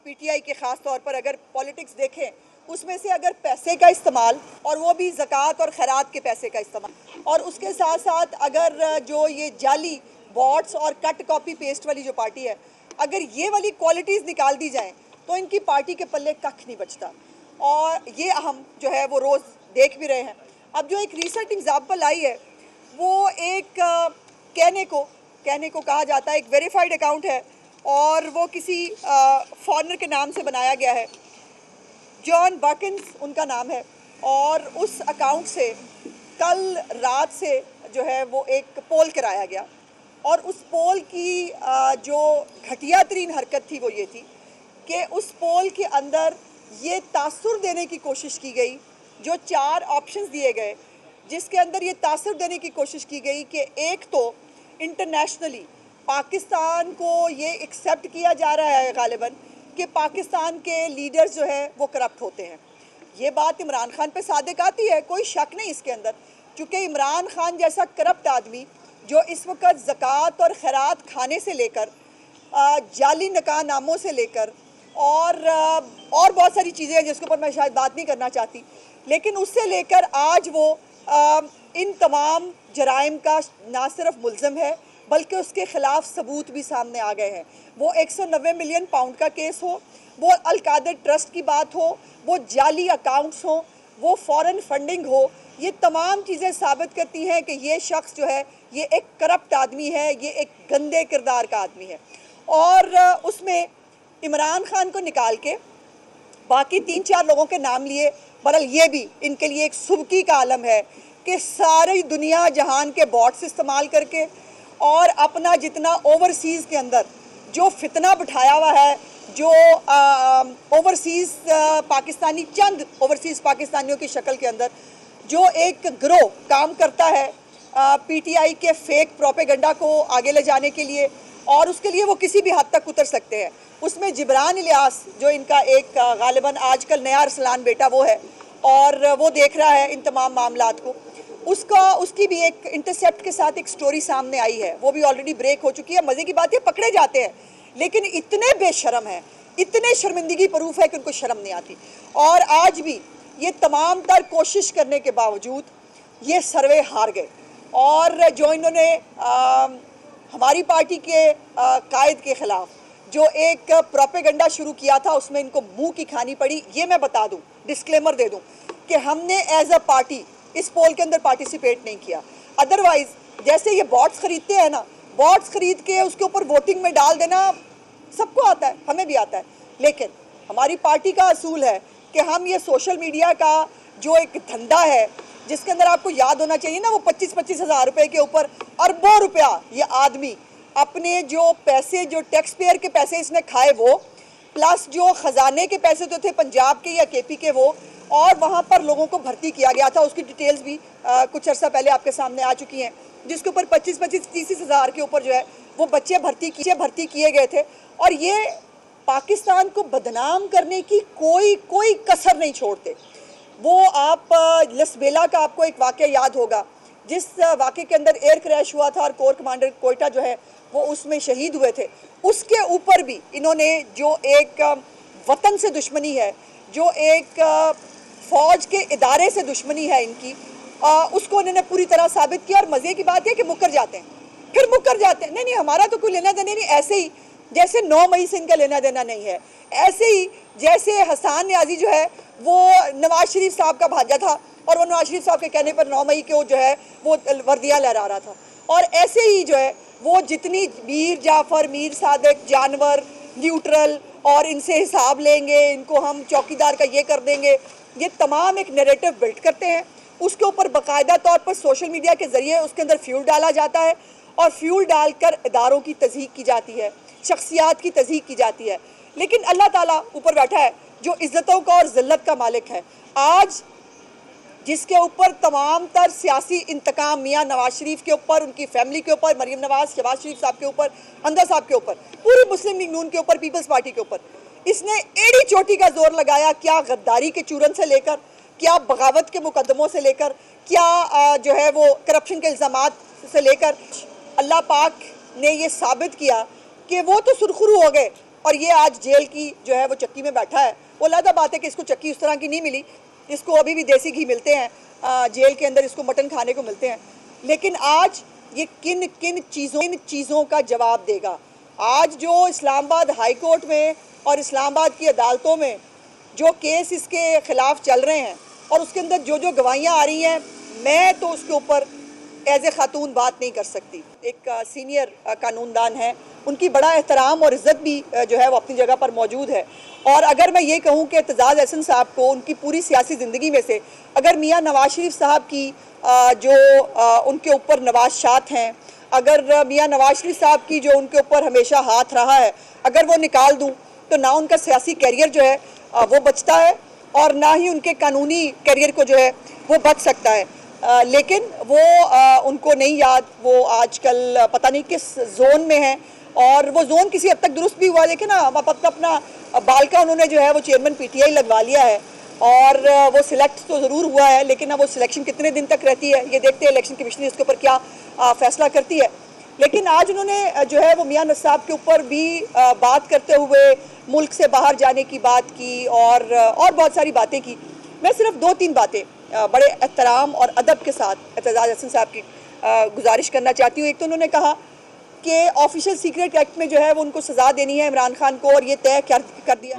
P T I کے خاص طور پر اگر پالیٹکس دیکھیں اس میں سے اگر پیسے کا استعمال اور وہ بھی زکوٰۃ اور خیرات کے پیسے کا استعمال اور اس کے ساتھ ساتھ اگر جو یہ جعلی باٹس اور کٹ کاپی پیسٹ والی جو پارٹی ہے اگر یہ والی کوالٹیز نکال دی جائیں تو ان کی پارٹی کے پلے ککھ نہیں بچتا اور یہ ہم جو ہے وہ روز دیکھ بھی رہے ہیں۔ اب جو ایک ریسنٹ ایگزامپل آئی ہے وہ ایک کہنے کو کہا جاتا ہے ایک ویریفائڈ اکاؤنٹ ہے اور وہ کسی فارنر کے نام سے بنایا گیا ہے، جان باکنز ان کا نام ہے، اور اس اکاؤنٹ سے کل رات سے جو ہے وہ ایک پول کرایا گیا اور اس پول کی جو گھٹیا ترین حرکت تھی وہ یہ تھی کہ اس پول کے اندر یہ تاثر دینے کی کوشش کی گئی، جو 4 آپشنز دیے گئے جس کے اندر یہ تاثر دینے کی کوشش کی گئی کہ ایک تو انٹرنیشنلی پاکستان کو یہ ایکسیپٹ کیا جا رہا ہے غالباً کہ پاکستان کے لیڈرز جو ہیں وہ کرپٹ ہوتے ہیں۔ یہ بات عمران خان پہ صادق آتی ہے، کوئی شک نہیں اس کے اندر، چونکہ عمران خان جیسا کرپٹ آدمی جو اس وقت زکوٰۃ اور خیرات کھانے سے لے کر جعلی نکاح ناموں سے لے کر اور بہت ساری چیزیں ہیں جس کے اوپر میں شاید بات نہیں کرنا چاہتی، لیکن اس سے لے کر آج وہ ان تمام جرائم کا نہ صرف ملزم ہے بلکہ اس کے خلاف ثبوت بھی سامنے آ گئے ہیں۔ وہ 190 ملین پاؤنڈ کا کیس ہو، وہ القادر ٹرسٹ کی بات ہو، وہ جعلی اکاؤنٹس ہوں، وہ فورن فنڈنگ ہو، یہ تمام چیزیں ثابت کرتی ہیں کہ یہ شخص جو ہے یہ ایک کرپٹ آدمی ہے، یہ ایک گندے کردار کا آدمی ہے۔ اور اس میں عمران خان کو نکال کے باقی 3-4 لوگوں کے نام لیے، بہرحال یہ بھی ان کے لیے ایک سبکی کا عالم ہے کہ ساری دنیا جہان کے باٹس استعمال کر کے اور اپنا جتنا اوورسیز کے اندر جو فتنہ بٹھایا ہوا ہے، جو اوورسیز پاکستانی چند اوورسیز پاکستانیوں کی شکل کے اندر جو ایک گروہ کام کرتا ہے پی ٹی آئی کے فیک پروپیگنڈا کو آگے لے جانے کے لیے، اور اس کے لیے وہ کسی بھی حد تک اتر سکتے ہیں۔ اس میں جبران الیاس جو ان کا ایک غالباً آج کل نیا ارسلان بیٹا وہ ہے اور وہ دیکھ رہا ہے ان تمام معاملات کو، اس کی بھی ایک انٹرسیپٹ کے ساتھ ایک سٹوری سامنے آئی ہے، وہ بھی آلریڈی بریک ہو چکی ہے۔ مزے کی بات یہ پکڑے جاتے ہیں لیکن اتنے بے شرم ہیں، اتنے شرمندگی پروف ہے کہ ان کو شرم نہیں آتی، اور آج بھی یہ تمام تر کوشش کرنے کے باوجود یہ سروے ہار گئے، اور جو انہوں نے ہماری پارٹی کے قائد کے خلاف جو ایک پروپیگنڈا شروع کیا تھا اس میں ان کو منہ کی کھانی پڑی۔ یہ میں بتا دوں، ڈسکلیمر دے دوں کہ ہم نے ایز اے پارٹی اس پول کے اندر پارٹیسپیٹ نہیں کیا، ادروائز جیسے یہ باٹس خریدتے ہیں نا، باٹس خرید کے اس کے اوپر ووٹنگ میں ڈال دینا سب کو آتا ہے، ہمیں بھی آتا ہے، لیکن ہماری پارٹی کا اصول ہے کہ ہم یہ سوشل میڈیا کا جو ایک دھندا ہے جس کے اندر آپ کو یاد ہونا چاہیے نا، وہ 25 ہزار روپے کے اوپر اربوں روپیہ یہ آدمی اپنے جو پیسے، جو ٹیکس پیئر کے پیسے اس نے کھائے وہ، پلس جو خزانے کے پیسے تو تھے پنجاب کے یا کے پی کے وہ، اور وہاں پر لوگوں کو بھرتی کیا گیا تھا، اس کی ڈیٹیلز بھی کچھ عرصہ پہلے آپ کے سامنے آ چکی ہیں، جس کے اوپر 25-30 ہزار کے اوپر جو ہے وہ بچے بھرتی کیے گئے تھے، اور یہ پاکستان کو بدنام کرنے کی کوئی کسر نہیں چھوڑتے۔ وہ آپ لسبیلا کا آپ کو ایک واقعہ یاد ہوگا، جس واقعے کے اندر ایئر کریش ہوا تھا اور کور کمانڈر کوئٹہ جو ہے وہ اس میں شہید ہوئے تھے، اس کے اوپر بھی انہوں نے جو ایک وطن سے دشمنی ہے، جو ایک فوج کے ادارے سے دشمنی ہے ان کی، اس کو انہوں نے پوری طرح ثابت کیا، اور مزے کی بات ہے کہ مکر جاتے ہیں، پھر مکر جاتے ہیں، نہیں ہمارا تو کوئی لینا دینا نہیں، ایسے ہی جیسے 9 مئی سے ان کا لینا دینا نہیں ہے، ایسے ہی جیسے حسان نیازی جو ہے وہ نواز شریف صاحب کا بھانجا تھا اور وہ نواز شریف صاحب کے کہنے پر 9 مئی کو جو ہے وہ وردیاں لہرا رہا تھا، اور ایسے ہی جو ہے وہ جتنی میر جعفر، میر صادق، جانور، نیوٹرل، اور ان سے حساب لیں گے، ان کو ہم چوکیدار کا یہ کر دیں گے، یہ تمام ایک نیریٹو بلڈ کرتے ہیں، اس کے اوپر باقاعدہ طور پر سوشل میڈیا کے ذریعے اس کے اندر فیول ڈالا جاتا ہے، اور فیول ڈال کر اداروں کی تضحیک کی جاتی ہے، شخصیات کی تضحیک کی جاتی ہے، لیکن اللہ تعالیٰ اوپر بیٹھا ہے جو عزتوں کا اور ذلت کا مالک ہے۔ آج جس کے اوپر تمام تر سیاسی انتقام میاں نواز شریف کے اوپر، ان کی فیملی کے اوپر، مریم نواز، شہباز شریف صاحب کے اوپر، حمزہ صاحب کے اوپر، پوری مسلم لیگ نون کے اوپر، پیپلز پارٹی کے اوپر، اس نے ایڑی چوٹی کا زور لگایا، کیا غداری کے چورن سے لے کر، کیا بغاوت کے مقدموں سے لے کر، کیا جو ہے وہ کرپشن کے الزامات سے لے کر، اللہ پاک نے یہ ثابت کیا کہ وہ تو سرخرو ہو گئے اور یہ آج جیل کی جو ہے وہ چکی میں بیٹھا ہے. وہ علیحدہ بات ہے کہ اس کو چکی اس طرح کی نہیں ملی, اس کو ابھی بھی دیسی گھی ملتے ہیں جیل کے اندر, اس کو مٹن کھانے کو ملتے ہیں. لیکن آج یہ کن چیزوں کا جواب دے گا. آج جو اسلام آباد ہائی کورٹ میں اور اسلام آباد کی عدالتوں میں جو کیس اس کے خلاف چل رہے ہیں اور اس کے اندر جو گواہیاں آ رہی ہیں, میں تو اس کے اوپر ایز اے خاتون بات نہیں کر سکتی. ایک سینئر قانون دان ہیں, ان کی بڑا احترام اور عزت بھی جو ہے وہ اپنی جگہ پر موجود ہے. اور اگر میں یہ کہوں کہ اعتزاز احسن صاحب کو ان کی پوری سیاسی زندگی میں سے اگر میاں نواز شریف صاحب کی جو ان کے اوپر نوازشات ہیں, اگر میاں نواز شریف صاحب کی جو ان کے اوپر ہمیشہ ہاتھ رہا ہے, اگر وہ نکال دوں تو نہ ان کا سیاسی کیریئر جو ہے وہ بچتا ہے اور نہ ہی ان کے قانونی کیریئر کو جو ہے وہ بچ سکتا ہے. لیکن وہ ان کو نہیں یاد, وہ آج کل پتہ نہیں کس زون میں ہیں, اور وہ زون کسی حد تک درست بھی ہوا. دیکھیں نا, اپنا بال کا انہوں نے جو ہے وہ چیئرمین پی ٹی آئی لگوا لیا ہے, اور وہ سلیکٹ تو ضرور ہوا ہے, لیکن اب وہ سلیکشن کتنے دن تک رہتی ہے یہ دیکھتے ہیں الیکشن کمیشن اس کے اوپر کیا فیصلہ کرتی ہے. لیکن آج انہوں نے جو ہے وہ میاں نصاب کے اوپر بھی بات کرتے ہوئے ملک سے باہر جانے کی بات کی اور بہت ساری باتیں کی. میں صرف 2-3 باتیں بڑے احترام اور ادب کے ساتھ اعتزاز احسن صاحب کی گزارش کرنا چاہتی ہوں. ایک تو انہوں نے کہا کہ آفیشیل سیکریٹ ایکٹ میں جو ہے وہ ان کو سزا دینی ہے عمران خان کو, اور یہ طے کر دیا.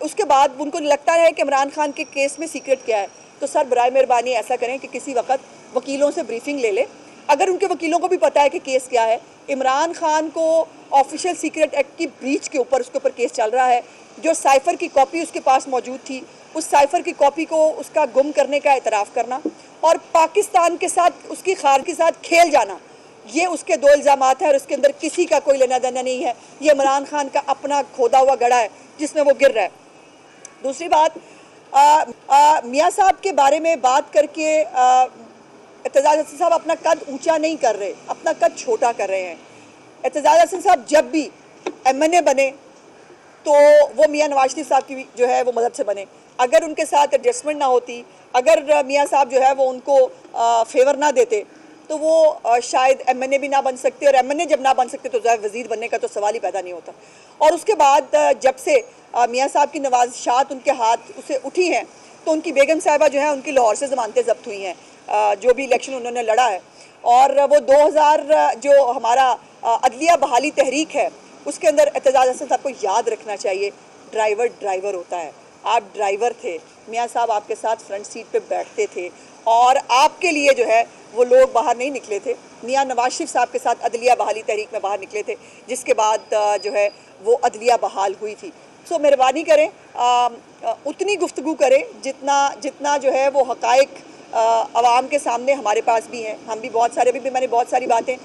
اس کے بعد ان کو لگتا ہے کہ عمران خان کے کیس میں سیکریٹ کیا ہے. تو سر برائے مہربانی ایسا کریں کہ کسی وقت وکیلوں سے بریفنگ لے لیں. اگر ان کے وکیلوں کو بھی پتا ہے کہ کیس کیا ہے, عمران خان کو آفیشیل سیکریٹ ایکٹ کی بریچ کے اوپر اس کے اوپر کیس چل رہا ہے. جو سائفر کی کاپی اس کے پاس موجود تھی, اس سائفر کی کاپی کو اس کا گم کرنے کا اعتراف کرنا اور پاکستان کے ساتھ اس کی خار کے ساتھ کھیل جانا, یہ اس کے 2 الزامات ہیں اور اس کے اندر کسی کا کوئی لینا دینا نہیں ہے. یہ عمران خان کا اپنا کھودا ہوا گڑھا ہے جس میں وہ گر رہا ہے. دوسری بات, میاں صاحب کے بارے میں بات کر کے اعتزاز احسن صاحب اپنا قد اونچا نہیں کر رہے, اپنا قد چھوٹا کر رہے ہیں. اعتزاز احسن صاحب جب بھی ایم این اے بنے تو وہ میاں نواز شریف صاحب کی جو ہے وہ مدد سے بنے. اگر ان کے ساتھ ایڈجسٹمنٹ نہ ہوتی, اگر میاں صاحب جو ہے وہ ان کو فیور نہ دیتے تو وہ شاید ایم این اے بھی نہ بن سکتے, اور ایم این اے جب نہ بن سکتے تو وزیر بننے کا تو سوال ہی پیدا نہیں ہوتا. اور اس کے بعد جب سے میاں صاحب کی نوازشات ان کے ہاتھ اسے اٹھی ہیں تو ان کی بیگم صاحبہ جو ہیں ان کی لاہور سے ضمانتیں ضبط ہوئی ہیں جو بھی الیکشن انہوں نے لڑا ہے. اور وہ 2000 جو ہمارا عدلیہ بحالی تحریک ہے اس کے اندر اعتزاز احسن صاحب کو یاد رکھنا چاہیے, ڈرائیور ہوتا ہے. آپ ڈرائیور تھے, میاں صاحب آپ کے ساتھ فرنٹ سیٹ پہ بیٹھتے تھے, اور آپ کے لیے جو ہے وہ لوگ باہر نہیں نکلے تھے. میاں نواز شریف صاحب کے ساتھ عدلیہ بحالی تحریک میں باہر نکلے تھے, جس کے بعد جو ہے وہ عدلیہ بحال ہوئی تھی. سو مہربانی کریں, اتنی گفتگو کریں جتنا جو ہے وہ حقائق عوام کے سامنے ہمارے پاس بھی ہیں. ہم بھی بہت سارے بھی میں نے بہت ساری باتیں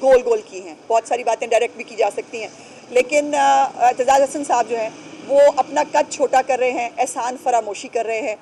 گول کی ہیں, بہت ساری باتیں ڈائریکٹ بھی کی جا سکتی ہیں, لیکن اعتزاز احسن صاحب جو ہیں وہ اپنا قد چھوٹا کر رہے ہیں, احسان فراموشی کر رہے ہیں.